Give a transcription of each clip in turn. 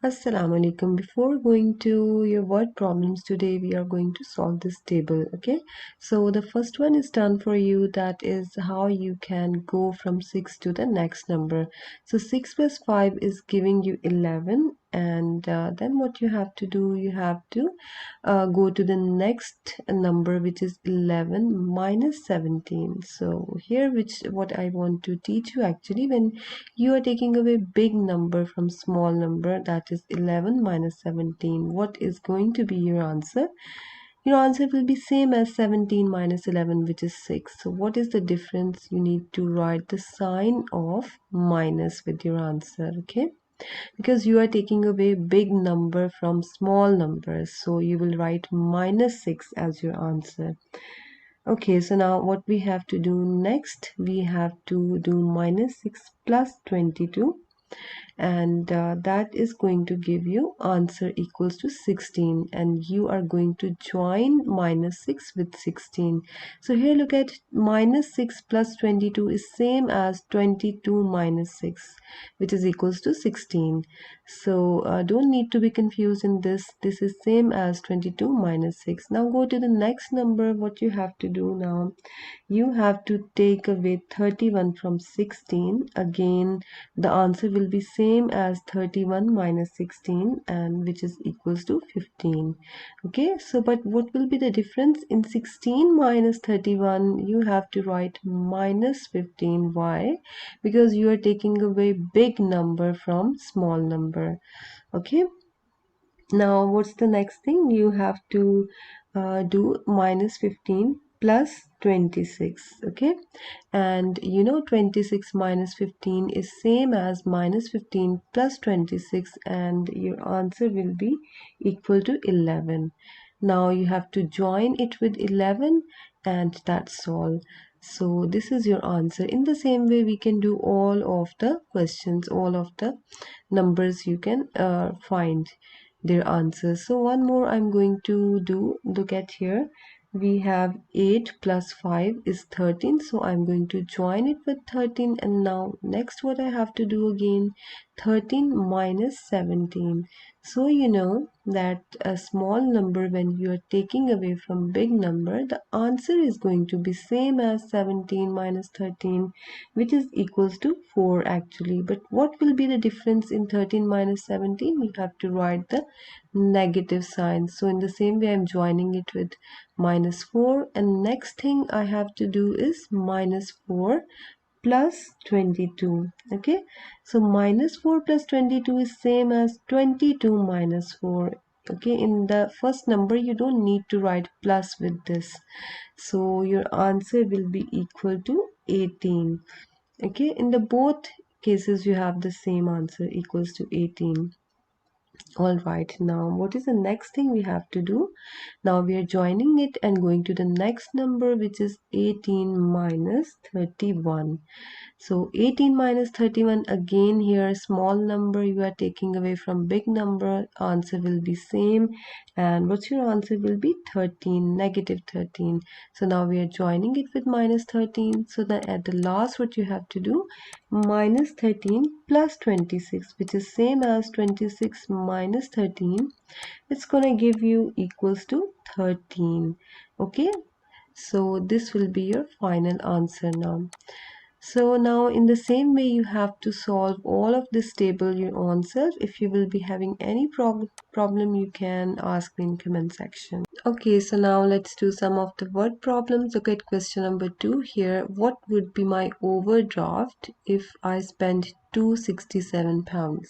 Assalamu alaikum. Before going to your word problems today, we are going to solve this table. Okay, so the first one is done for you. That is how you can go from 6 to the next number. So 6 plus 5 is giving you 11, and then what you have to do, you have to go to the next number, which is 11 minus 17. So here, what I want to teach you, actually, when you are taking away big number from small number, that is 11 minus 17, what is going to be your answer? Your answer will be same as 17 minus 11, which is 6. So what is the difference? You need to write the sign of minus with your answer. Okay, because you are taking away big number from small numbers, so you will write minus 6 as your answer. Okay, so now what we have to do next, we have to do minus 6 plus 22, and that is going to give you answer equals to 16, and you are going to join minus 6 with 16. So here look at minus 6 plus 22 is same as 22 minus 6, which is equals to 16. So don't need to be confused in this is same as 22 minus 6. Now go to the next number. What you have to do now, you have to take away 31 from 16. Again, the answer will be same as 31 minus 16, and which is equals to 15. Okay, so but what will be the difference? In 16 minus 31, you have to write minus 15. Why? Because you are taking away big number from small number. Okay, now what's the next thing? You have to do minus 15 plus 26. Okay, and you know 26 minus 15 is same as minus 15 plus 26, and your answer will be equal to 11. Now you have to join it with 11, and that's all. So this is your answer. In the same way, we can do all of the questions, all of the numbers you can find their answers. So one more I'm going to do. Look at here, we have 8 plus 5 is 13, so I'm going to join it with 13. And now next what I have to do again, 13 minus 17. So you know that a small number, when you are taking away from big number, the answer is going to be same as 17 minus 13, which is equals to 4 actually. But what will be the difference in 13 minus 17? You have to write the negative sign. So in the same way, I'm joining it with minus 4, and next thing I have to do is minus 4 plus 22. Okay, so minus 4 plus 22 is same as 22 minus 4. Okay, in the first number you don't need to write plus with this, so your answer will be equal to 18. Okay, in the both cases you have the same answer, equals to 18. All right, now what is the next thing we have to do? Now we are joining it and going to the next number, which is 18 minus 31. So 18 minus 31, again here small number you are taking away from big number, answer will be same, and what's your answer will be 13, negative 13. So now we are joining it with minus 13, so that at the last what you have to do, minus 13 plus 26, which is same as 26 minus 13, it's gonna give you equals to 13. Okay, so this will be your final answer now. So now in the same way you have to solve all of this table your own self. If you will be having any problem, you can ask me in comment section. Okay, so now let's do some of the word problems. Look at question number 2 here. What would be my overdraft if I spend 267 pounds?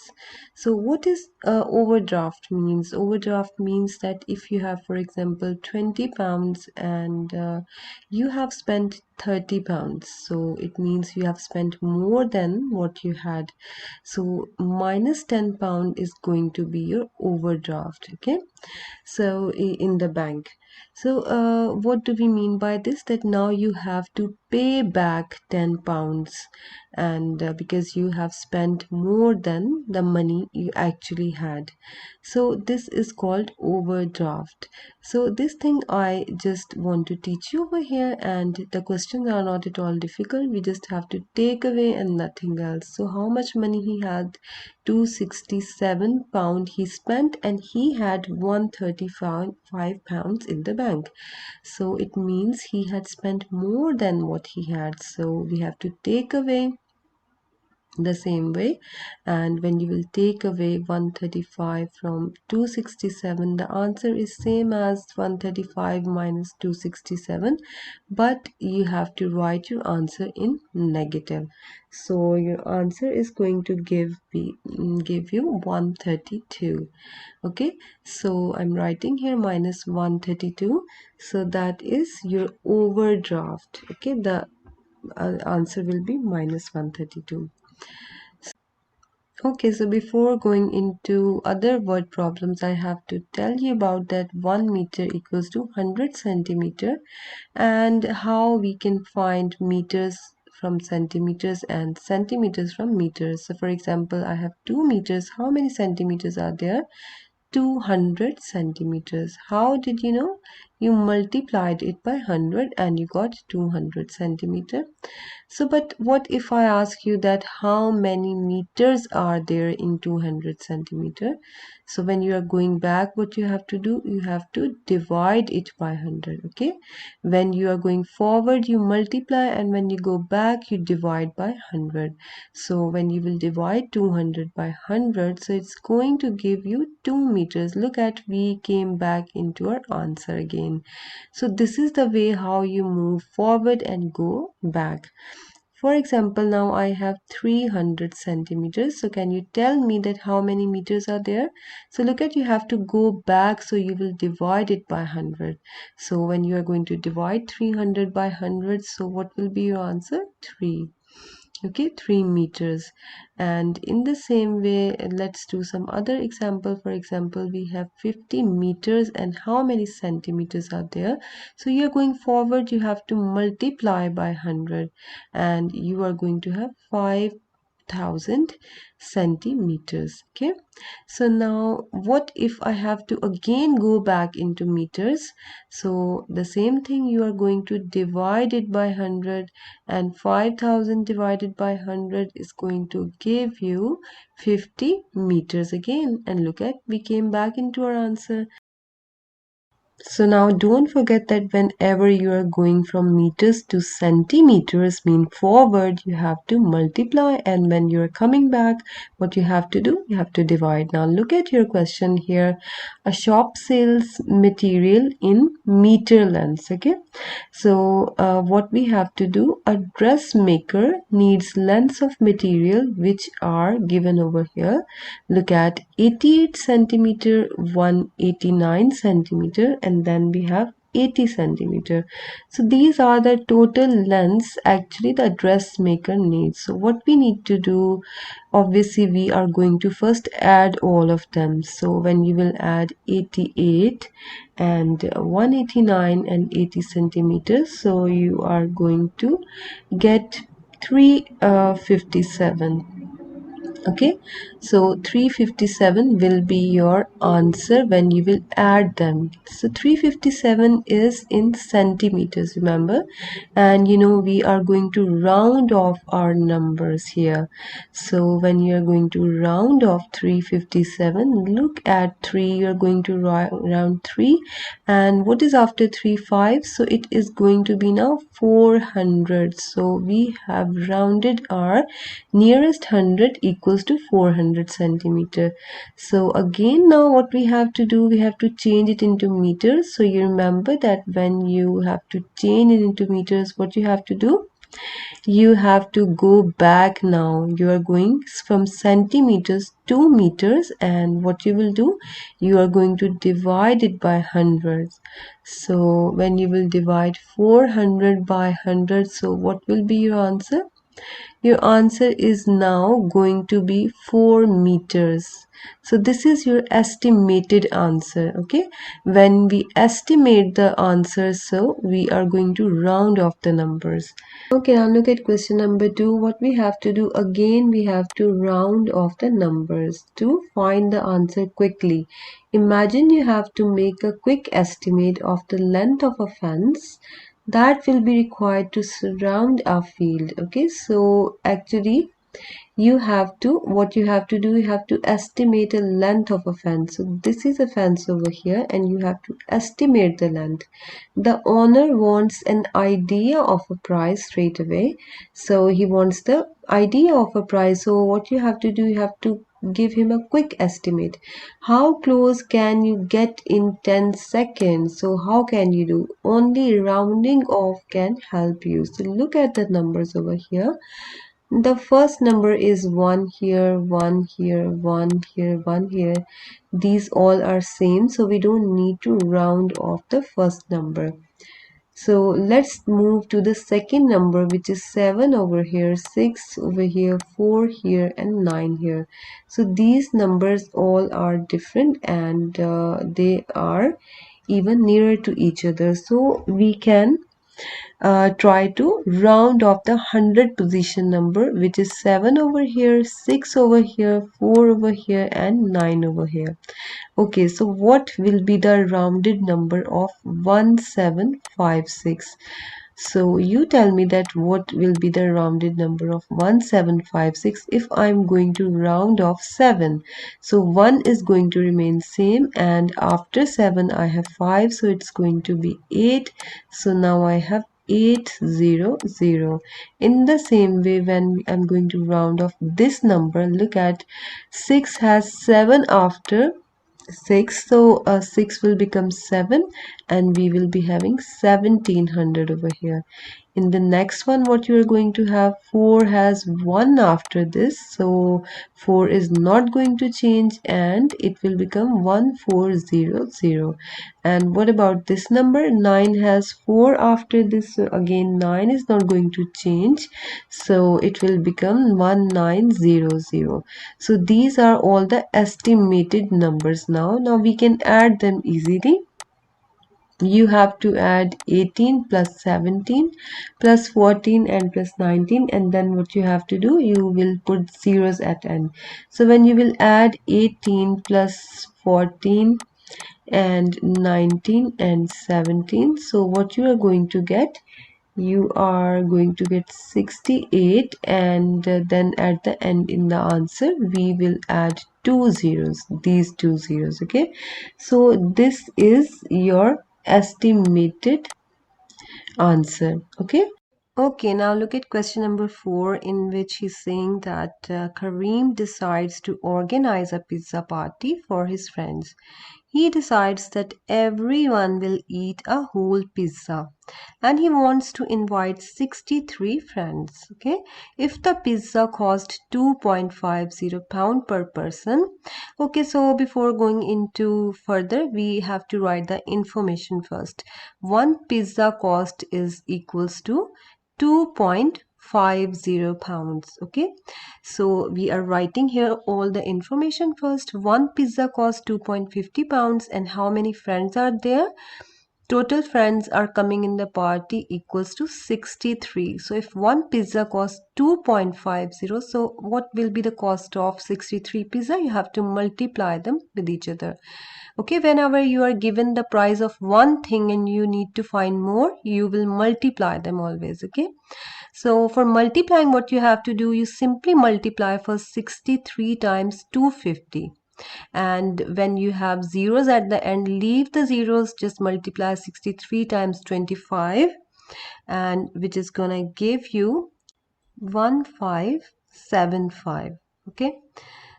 So what is overdraft means? Overdraft means that if you have, for example, 20 pounds and you have spent 30 pounds, so it means you have spent more than what you had. So minus 10 pound is going to be your overdraft. Okay, so in the bank. So what do we mean by this? That now you have to pay back 10 pounds, and because you have spent more than the money you actually had. So this is called overdraft. So this thing I just want to teach you over here, and the questions are not at all difficult. We just have to take away and nothing else. So how much money he had? 267 pound he spent, and he had 135 pounds in the bank. So it means he had spent more than what he had. So we have to take away the same way, and when you will take away 135 from 267, the answer is same as 135 minus 267, but you have to write your answer in negative. So your answer is going to give you 132. Okay, so I'm writing here minus 132, so that is your overdraft. Okay, the answer will be minus 132. Okay, so before going into other word problems, I have to tell you about that 1 meter equals to 100 centimeter, and how we can find meters from centimeters and centimeters from meters. So for example, I have 2 meters. How many centimeters are there? 200 centimeters. How did you know? You multiplied it by 100 and you got 200 centimeter. So, but what if I ask you that how many meters are there in 200 centimeter? So when you are going back, what you have to do, you have to divide it by 100. Okay, when you are going forward, you multiply, and when you go back, you divide by 100. So when you will divide 200 by 100, so it's going to give you 2 meters. Look at, we came back into our answer again. So this is the way how you move forward and go back. For example, now I have 300 centimeters. So can you tell me that how many meters are there? So look at, you have to go back, so you will divide it by 100. So when you are going to divide 300 by 100, so what will be your answer? 3. Okay, 3 meters. And in the same way, let's do some other example. For example, we have 50 meters, and how many centimeters are there? So you're going forward, you have to multiply by 100, and you are going to have 5,000 centimeters. Okay, so now what if I have to again go back into meters? So the same thing, you are going to divide it by 100, and 5,000 divided by 100 is going to give you 50 meters again. And look at, we came back into our answer. So now don't forget that whenever you are going from meters to centimeters, mean forward, you have to multiply, and when you're coming back, what you have to do, you have to divide. Now look at your question here. A shop sells material in meter lengths. Okay, so what we have to do, a dressmaker needs lengths of material which are given over here. Look at 88 centimeter, 189 centimeter, and then we have 80 centimeter. So these are the total lengths actually the dressmaker needs. So what we need to do, obviously we are going to first add all of them. So when you will add 88 and 189 and 80 centimeters, so you are going to get 357. Okay, so 357 will be your answer when you will add them. So 357 is in centimeters, remember, and you know we are going to round off our numbers here. So when you are going to round off 357, look at 3, you are going to round 3, and what is after 3? 5. So it is going to be now 400. So we have rounded our nearest 100 equals to 400 centimeter. So again, now what we have to do, we have to change it into meters. So you remember that when you have to change it into meters, what you have to do, you have to go back. Now you are going from centimeters to meters, and what you will do, you are going to divide it by hundreds. So when you will divide 400 by 100, so what will be your answer? Your answer is now going to be 4 meters. So this is your estimated answer. Okay, when we estimate the answer, so we are going to round off the numbers. Okay, now look at question number 2. What we have to do again, we have to round off the numbers to find the answer quickly. Imagine you have to make a quick estimate of the length of a fence that will be required to surround a field. Okay, so actually you have to, what you have to do, you have to estimate a length of a fence. So this is a fence over here and you have to estimate the length. The owner wants an idea of a price straight away, so he wants the idea of a price. So what you have to do, you have to give him a quick estimate. How close can you get in 10 seconds? So how can you do? Only rounding off can help you. So look at the numbers over here. The first number is 1 here, 1 here, 1 here, 1 here. These all are same, so we don't need to round off the first number. So let's move to the second number, which is 7 over here, 6 over here, 4 here, and 9 here. So these numbers all are different and they are even nearer to each other. So we can try to round off the 100 position number, which is 7 over here, 6 over here, 4 over here, and 9 over here. Okay, so what will be the rounded number of 1756? So you tell me that what will be the rounded number of 1756 if I'm going to round off 7. So 1 is going to remain same and after 7 I have 5, so it's going to be 8. So now I have 800. In the same way, when I'm going to round off this number, look at 6 has 7 after 6, so 6 will become 7 and we will be having 1700 over here. In the next one, what you are going to have, 4 has 1 after this, so 4 is not going to change and it will become 1400. And what about this number? 9 has 4 after this, so again 9 is not going to change, so it will become 1900. So these are all the estimated numbers. Now we can add them easily. You have to add 18 plus 17 plus 14 and plus 19, and then what you have to do, you will put zeros at end. So when you will add 18 plus 14 and 19 and 17, so what you are going to get, you are going to get 68, and then at the end in the answer we will add two zeros, these two zeros. Okay, so this is your estimated answer. Okay, now look at question number 4, in which he's saying that Kareem decides to organize a pizza party for his friends. He decides that everyone will eat a whole pizza and he wants to invite 63 friends. Okay, if the pizza cost 2.50 pound per person. Okay, so before going into further, we have to write the information first. One pizza cost is equals to 2.50 pounds. Okay, so we are writing here all the information first. One pizza costs 2.50 pounds and how many friends are there? Total friends are coming in the party equals to 63. So if one pizza costs 2.50, so what will be the cost of 63 pizza? You have to multiply them with each other. Okay, whenever you are given the price of one thing and you need to find more, you will multiply them always. Okay, so for multiplying, what you have to do, you simply multiply for 63 times 250. And when you have zeros at the end, leave the zeros, just multiply 63 times 25, and which is gonna give you 1575. Okay,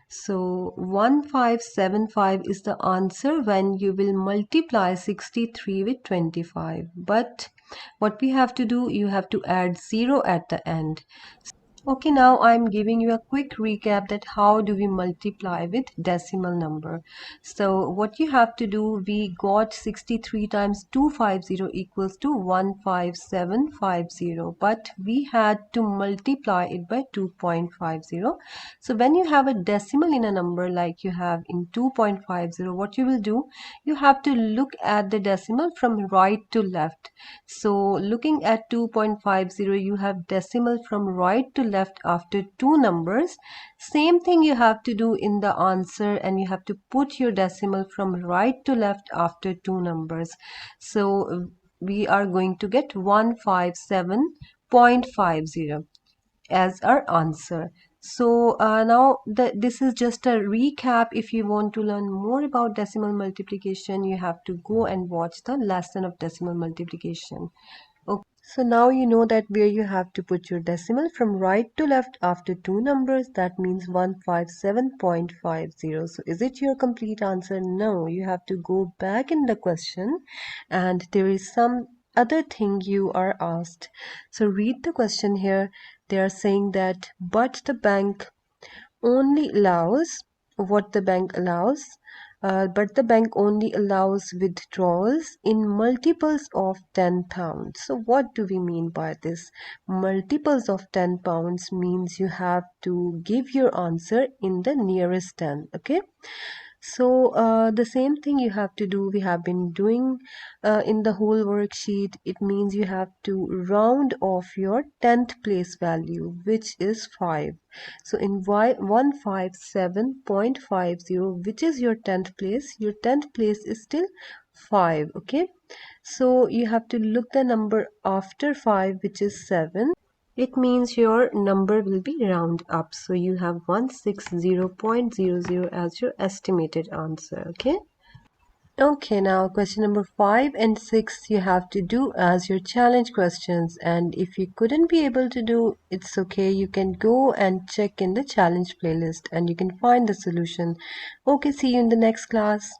so 1575 is the answer when you will multiply 63 with 25. But what we have to do, you have to add 0 at the end. Okay, now I'm giving you a quick recap that how do we multiply with decimal number. So what you have to do, we got 63 times 250 equals to 15750, but we had to multiply it by 2.50. So when you have a decimal in a number like you have in 2.50, what you will do, you have to look at the decimal from right to left. So looking at 2.50, you have decimal from right to left after two numbers. Same thing you have to do in the answer, and you have to put your decimal from right to left after two numbers. So we are going to get 157.50 as our answer. So now this is just a recap. If you want to learn more about decimal multiplication, you have to go and watch the lesson of decimal multiplication. Okay. So now you know that where you have to put your decimal from right to left after two numbers. That means 157.50. So is it your complete answer? No, you have to go back in the question and there is some other thing you are asked. So read the question here. They are saying that but the bank only allows what the bank allows, but the bank only allows withdrawals in multiples of £10. So what do we mean by this? Multiples of £10 means you have to give your answer in the nearest 10. Okay. So the same thing you have to do, we have been doing in the whole worksheet. It means you have to round off your 10th place value, which is 5. So in 157.50, which is your 10th place, your 10th place is still 5. Okay. So you have to look the number after 5, which is 7. It means your number will be round up. So you have 160.00 as your estimated answer. Okay. Okay, now question number 5 and 6 you have to do as your challenge questions. And if you couldn't be able to do, it's okay. You can go and check in the challenge playlist and you can find the solution. Okay, see you in the next class.